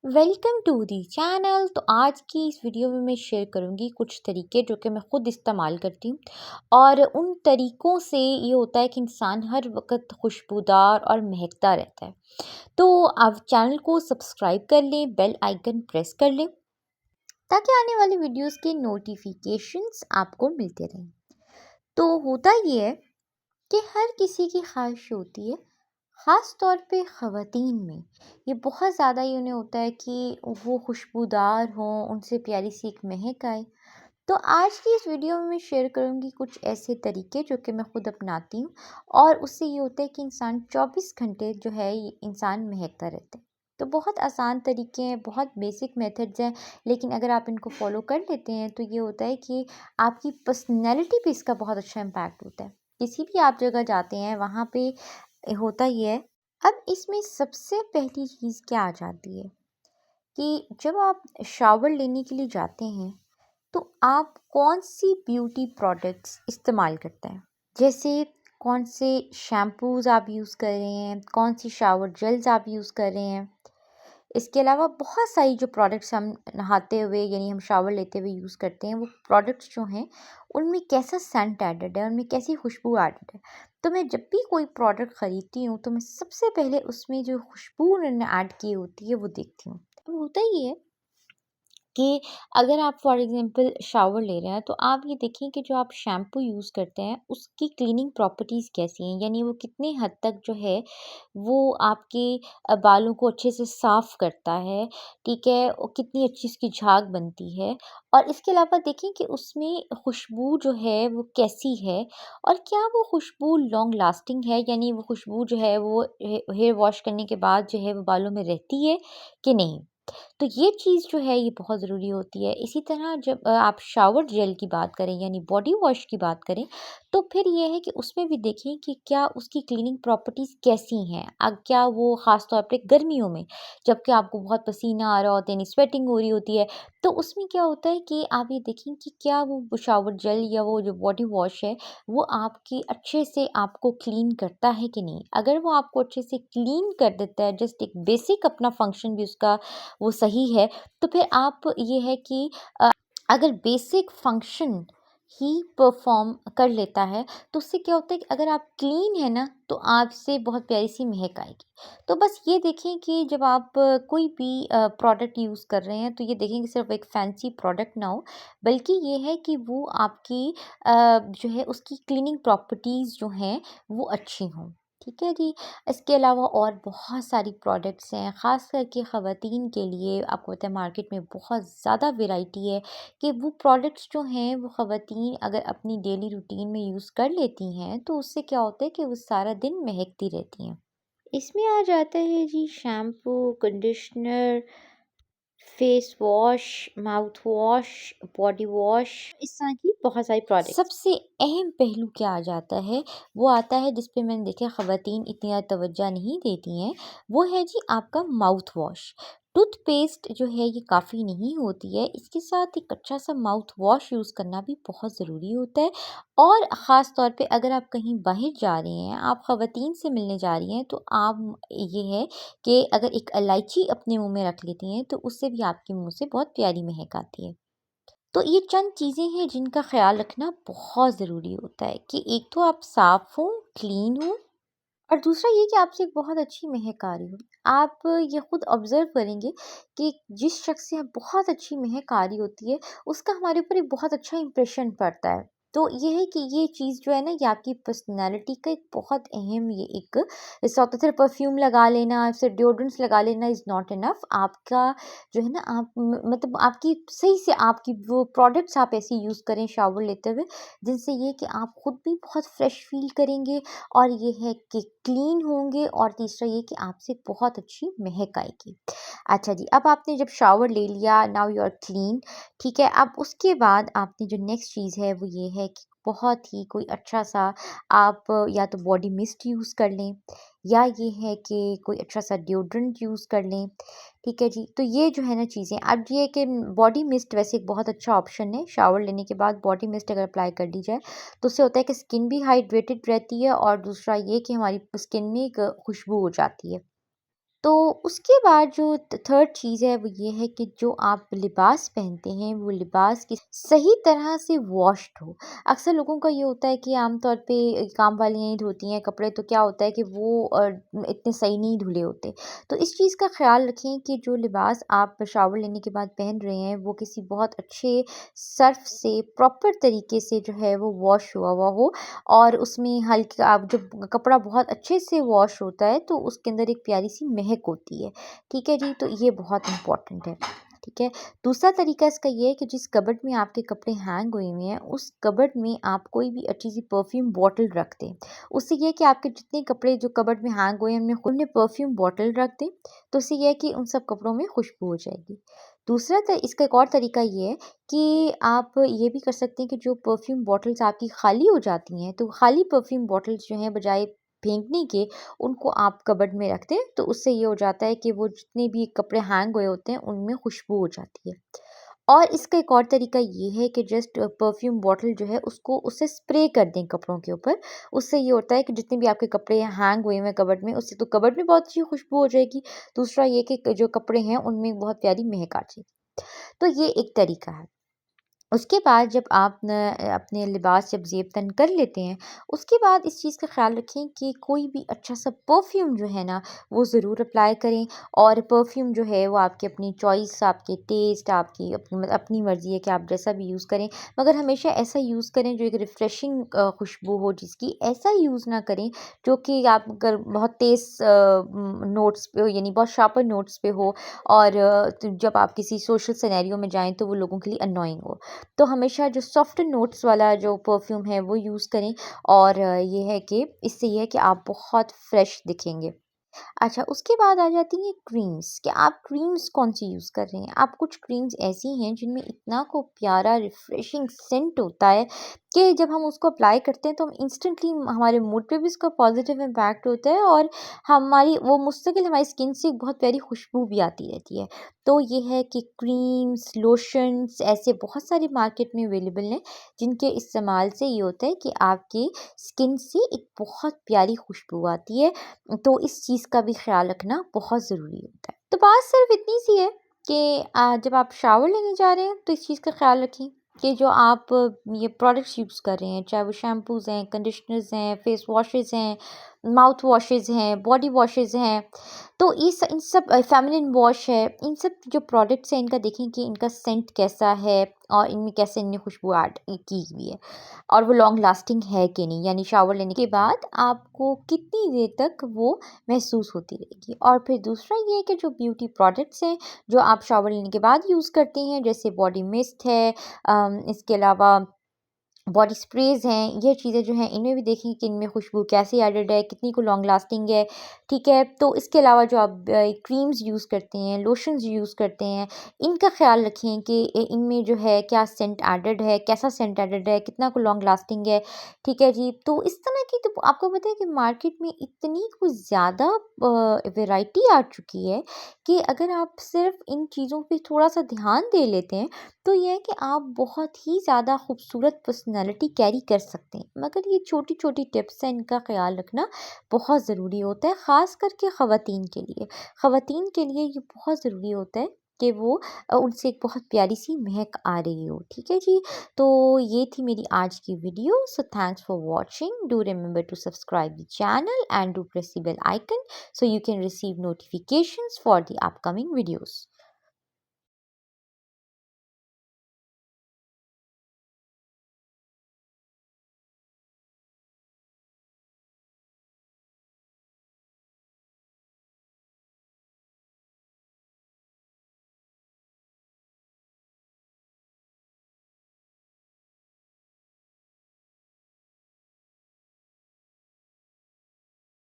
Welcome to the channel. तो आज की इस वीडियो में मैं शेयर करूंगी कुछ तरीके जो कि मैं खुद इस्तेमाल करती हूँ। और उन तरीकों से ये होता है कि इंसान हर वक्त खुशबूदार और महकता रहता है। तो आप चैनल को सब्सक्राइब कर लें, बेल आइकन प्रेस कर लें ताकि आने वाली वीडियोस के नोटिफिकेशंस आपको मिलते रहें। तो होता ये है कि हर किसी की ख्वाहिश होती है, ख़ास तौर पे ख़वातीन में ये बहुत ज़्यादा ही उन्हें होता है कि वो खुशबूदार हों, उनसे प्यारी सी एक महक आए। तो आज की इस वीडियो में मैं शेयर करूँगी कुछ ऐसे तरीके जो कि मैं खुद अपनाती हूँ और उससे ये होता है कि इंसान 24 घंटे जो है ये इंसान महकता रहता है। तो बहुत आसान तरीके हैं, बहुत बेसिक मेथड्स हैं, लेकिन अगर आप इनको फॉलो कर लेते हैं तो ये होता है कि आपकी पर्सनैलिटी पे इसका बहुत अच्छा इम्पैक्ट होता है। किसी भी आप जगह जाते हैं वहाँ पे होता ये है। अब इसमें सबसे पहली चीज़ क्या आ जाती है कि जब आप शावर लेने के लिए जाते हैं तो आप कौन सी ब्यूटी प्रोडक्ट्स इस्तेमाल करते हैं। जैसे कौन से शैम्पूज़ आप यूज़ कर रहे हैं, कौन सी शावर जेल्स आप यूज़ कर रहे हैं। इसके अलावा बहुत सारी जो प्रोडक्ट्स हम नहाते हुए यानी हम शावर लेते हुए यूज़ करते हैं, वो प्रोडक्ट्स जो हैं उनमें कैसा सेंट एडेड है, उनमें कैसी खुशबू एडेड है। तो मैं जब भी कोई प्रोडक्ट ख़रीदती हूँ तो मैं सबसे पहले उसमें जो खुशबू उन्होंने ऐड की होती है वो देखती हूँ। अब होता ये है कि अगर आप फॉर एग्ज़ाम्पल शावर ले रहे हैं तो आप ये देखें कि जो आप शैम्पू यूज़ करते हैं उसकी क्लीनिंग प्रॉपर्टीज़ कैसी हैं, यानी वो कितने हद तक जो है वो आपके बालों को अच्छे से साफ़ करता है, ठीक है? और कितनी अच्छी उसकी झाग बनती है। और इसके अलावा देखें कि उसमें खुशबू जो है वो कैसी है और क्या वो खुशबू लॉन्ग लास्टिंग है, यानी वो खुशबू जो है वो हेयर वॉश करने के बाद जो है वो बालों में रहती है कि नहीं। तो ये चीज़ जो है ये बहुत ज़रूरी होती है। इसी तरह जब आप शावर जेल की बात करें यानी बॉडी वॉश की बात करें, तो फिर ये है कि उसमें भी देखें कि क्या उसकी क्लीनिंग प्रॉपर्टीज़ कैसी हैं। क्या वो ख़ास तौर पे गर्मियों में जबकि आपको बहुत पसीना आ रहा होता है यानी स्वेटिंग हो रही होती है, तो उसमें क्या होता है कि आप ये देखें कि क्या वो शावर जेल या वो जो बॉडी वॉश है, वो आपकी अच्छे से आपको क्लीन करता है कि नहीं। अगर वो आपको अच्छे से क्लीन कर देता है, जस्ट एक बेसिक अपना फंक्शन भी उसका वो सही है, तो फिर आप ये है कि अगर बेसिक फंक्शन ही परफ़ॉर्म कर लेता है, तो उससे क्या होता है कि अगर आप क्लीन हैं ना, तो आपसे बहुत प्यारी-सी महक आएगी। तो बस ये देखें कि जब आप कोई भी प्रोडक्ट यूज़ कर रहे हैं, तो ये देखें कि सिर्फ़ एक फैंसी प्रोडक्ट ना हो, बल्कि ये है कि वो आपकी जो है उसकी क्लीनिंग प्रॉपर्टीज़ जो हैं, वो अच्छी हों। ठीक है जी? इसके अलावा और बहुत सारी प्रोडक्ट्स हैं, ख़ास करके ख़वातीन के लिए आपको पता है मार्केट में बहुत ज़्यादा वैरायटी है कि वो प्रोडक्ट्स जो हैं वो ख़वातीन अगर अपनी डेली रूटीन में यूज़ कर लेती हैं, तो उससे क्या होता है कि वो सारा दिन महकती रहती हैं। इसमें आ जाता है जी shampoo, conditioner, face wash, mouth wash, body wash, इस तरह की बहुत सारी प्रोडक्ट्स। सबसे अहम पहलू क्या आ जाता है, वो आता है जिस पे मैंने देखा ख़वातीन इतनी ज़्यादा तवज्जो नहीं देती हैं, वो है जी आपका माउथ वॉश। टूथपेस्ट जो है ये काफ़ी नहीं होती है, इसके साथ एक अच्छा-सा माउथ वॉश यूज़ करना भी बहुत ज़रूरी होता है। और ख़ास तौर पे अगर आप कहीं बाहर जा रही हैं, आप ख़वातीन से मिलने जा रही हैं, तो आप ये है कि अगर एक इलायची अपने मुँह में रख लेती हैं, तो उससे भी आपके मुँह से बहुत प्यारी महक आती है। तो ये चंद चीज़ें हैं जिनका ख़्याल रखना बहुत ज़रूरी होता है कि एक तो आप साफ़ हों, क्लीन हों और दूसरा ये कि आपसे एक बहुत अच्छी महक आ रही हो। आप ये खुद ऑब्ज़र्व करेंगे कि जिस शख़्स से आप बहुत अच्छी महक आ रही होती है, उसका हमारे ऊपर एक बहुत अच्छा इम्प्रेशन पड़ता है। तो ये है कि ये चीज़ जो है ना, ये आपकी पर्सनैलिटी का एक बहुत अहम ये एक जैसे होता है सिर्फ़ परफ्यूम लगा लेना, सिर्फ़ डिओड्रेंट्स लगा लेना इज़ नॉट इनफ। आपका जो है ना आप मतलब आपकी सही से आपकी वो प्रोडक्ट्स आप ऐसे यूज़ करें शावर लेते हुए, जिनसे ये कि आप खुद भी बहुत फ्रेश फ़ील करेंगे और ये है कि क्लीन होंगे और तीसरा ये कि आपसे बहुत अच्छी महक आएगी। अच्छा जी, अब आपने जब शावर ले लिया, नाउ यू आर क्लीन, ठीक है? अब उसके बाद आपने जो नेक्स्ट चीज़ है वो ये है कि बहुत ही कोई अच्छा-सा आप या तो बॉडी मिस्ट यूज़ कर लें या ये है कि कोई अच्छा-सा डिओड्रेंट यूज़ कर लें, ठीक है जी? तो ये जो है ना चीज़ें, अब ये है कि बॉडी मिस्ट वैसे एक बहुत अच्छा ऑप्शन है, शावर लेने के बाद बॉडी मिस्ट अगर अप्लाई कर ली जाए, तो उससे होता है कि स्किन भी हाइड्रेटेड रहती है और दूसरा ये कि हमारी स्किन में एक खुशबू हो जाती है। तो उसके बाद जो थर्ड चीज़ है वो ये है कि जो आप लिबास पहनते हैं वो लिबास की सही तरह से वॉश्ड हो। अक्सर लोगों का ये होता है कि आमतौर पे काम वालियाँ ही धोती हैं कपड़े, तो क्या होता है कि वो इतने सही नहीं धुले होते। तो इस चीज़ का ख़्याल रखें कि जो लिबास आप शावर लेने के बाद पहन रहे हैं वो किसी बहुत अच्छे सर्फ़ से प्रॉपर तरीके से जो है वो वॉश हुआ हुआ हो, और उसमें हल्का आप जब कपड़ा बहुत अच्छे से वॉश होता है तो उसके अंदर एक प्यारी-सी महक होती है। ठीक है जी? तो ये बहुत इम्पोर्टेंट है। ठीक है? दूसरा तरीका इसका ये है कि जिस कबर्ड में आपके कपड़े हैंग हुए हुए हैं, उस कबर्ड में आप कोई भी अच्छी-सी परफ्यूम बॉटल रख दें। उससे ये है कि आपके जितने कपड़े जो कबर्ड में हैंग हुए हैं, उनमें परफ्यूम बॉटल रख दें, तो उससे ये है कि उन सब कपड़ों में खुशबू हो जाएगी। दूसरा इसका एक और तरीका ये है कि आप ये भी कर सकते हैं कि जो परफ्यूम बॉटल्स आपकी खाली हो जाती हैं, तो खाली परफ्यूम बॉटल्स जो हैं बजाय फेंकने के, उनको आप कबर्ड में रख दें, तो उससे ये हो जाता है कि वो जितने भी कपड़े हैंग हुए होते हैं, उनमें खुशबू हो जाती है। और इसका एक और तरीका ये है कि जस्ट परफ्यूम बॉटल जो है उसको उससे स्प्रे कर दें कपड़ों के ऊपर। उससे ये होता है कि जितने भी आपके कपड़े हैंग हुए हुए हैं कबर्ड में, उससे तो कबर्ड में बहुत अच्छी खुशबू हो जाएगी। दूसरा ये कि जो कपड़े हैं उनमें बहुत प्यारी महक आ जाएगी। तो ये एक तरीका है। उसके बाद जब आप अपने लिबास जब ज़ेब-तन कर लेते हैं, उसके बाद इस चीज़ का ख़्याल रखें कि कोई भी अच्छा-सा परफ्यूम जो है ना, वो ज़रूर अप्लाई करें, और परफ्यूम जो है वो आपकी अपनी चॉइस, आपके टेस्ट, आपकी अपनी मर्ज़ी है कि आप जैसा भी यूज़ करें। मगर हमेशा ऐसा यूज़ करें जो एक रिफ्रेशिंग खुशबू हो जिसकी। ऐसा यूज़ ना करें जो कि आप अगर बहुत तेज़ नोट्स पे हो, यानी बहुत शार्पर नोट्स पे हो, और जब आप किसी सोशल सिनेरियो में जाएँ तो वो लोगों के लिए अननोइंग हो। तो हमेशा जो सॉफ्ट नोट्स वाला जो परफ्यूम है वो यूज़ करें, और ये है कि इससे ये है कि आप बहुत फ्रेश दिखेंगे। अच्छा, उसके बाद आ जाती हैं क्रीम्स, कि आप क्रीम्स कौन-सी यूज़ कर रहे हैं। आप कुछ क्रीम्स ऐसी हैं जिनमें इतना को प्यारा रिफ्रेशिंग सेंट होता है कि जब हम उसको अप्लाई करते हैं तो हम इंस्टेंटली हमारे मूड पे भी उसका पॉज़िटिव इम्पैक्ट होता है, और हमारी वो मुस्तकिल हमारी स्किन से एक बहुत प्यारी खुशबू भी आती रहती है। तो ये है कि क्रीम्स, लोशन्स ऐसे बहुत सारे मार्केट में अवेलेबल हैं, जिनके इस्तेमाल से ये होता है कि आपकी स्किन से एक बहुत प्यारी खुशबू आती है। तो इस चीज़ का भी ख़्याल रखना बहुत ज़रूरी होता है। तो बात सिर्फ़ इतनी सी है कि जब आप शावर लेने जा रहे हैं तो इस चीज़ का ख़्याल रखें कि जो आप ये प्रोडक्ट्स यूज़ कर रहे हैं, चाहे वो शैम्पूज़ हैं, कंडीशनर्स हैं, फेस वॉशेज़ हैं, माउथ वॉशेज़ हैं, बॉडी वॉशेज़ हैं, तो इस इन सब फेमिनिन वॉश है, इन सब जो प्रोडक्ट्स हैं इनका देखें कि इनका सेंट कैसा है, और इनमें कैसे इनने खुशबू ऐड की हुई है, और वो लॉन्ग लास्टिंग है कि नहीं, यानी शावर लेने के बाद आपको कितनी देर तक वो महसूस होती रहेगी। और फिर दूसरा ये है कि जो ब्यूटी प्रोडक्ट्स हैं जो आप शावर लेने के बाद यूज़ करती हैं, जैसे बॉडी मिस्ट है, इसके अलावा बॉडी स्प्रेज़ हैं, ये चीज़ें जो हैं इनमें भी देखें कि इनमें खुशबू कैसी एडेड है, कितनी को लॉन्ग लास्टिंग है, ठीक है? तो इसके अलावा जो आप क्रीम्स यूज़ करते हैं, लोशन्स यूज़ करते हैं, इनका ख़्याल रखें कि इनमें जो है क्या सेंट एडेड है, कैसा सेंट एडेड है, कितना को लॉन्ग लास्टिंग है, ठीक है जी? तो इस तरह की तो आपको पता है कि मार्केट में इतनी कुछ ज़्यादा वैरायटी आ चुकी है कि अगर आप सिर्फ़ इन चीज़ों पे थोड़ा-सा ध्यान दे लेते हैं, तो ये है कि आप बहुत ही ज़्यादा खूबसूरत पर्सनैलिटी कैरी कर सकते हैं। मगर ये छोटी-छोटी टिप्स हैं, इनका ख़्याल रखना बहुत ज़रूरी होता है, ख़ास करके ख़वातीन के लिए। ख़वातीन के लिए ये बहुत ज़रूरी होता है कि वो उनसे एक बहुत प्यारी-सी महक आ रही हो, ठीक है जी? तो ये थी मेरी आज की video. So thanks for watching. Do remember to subscribe the channel and do press the bell icon so you can receive notifications for the upcoming videos.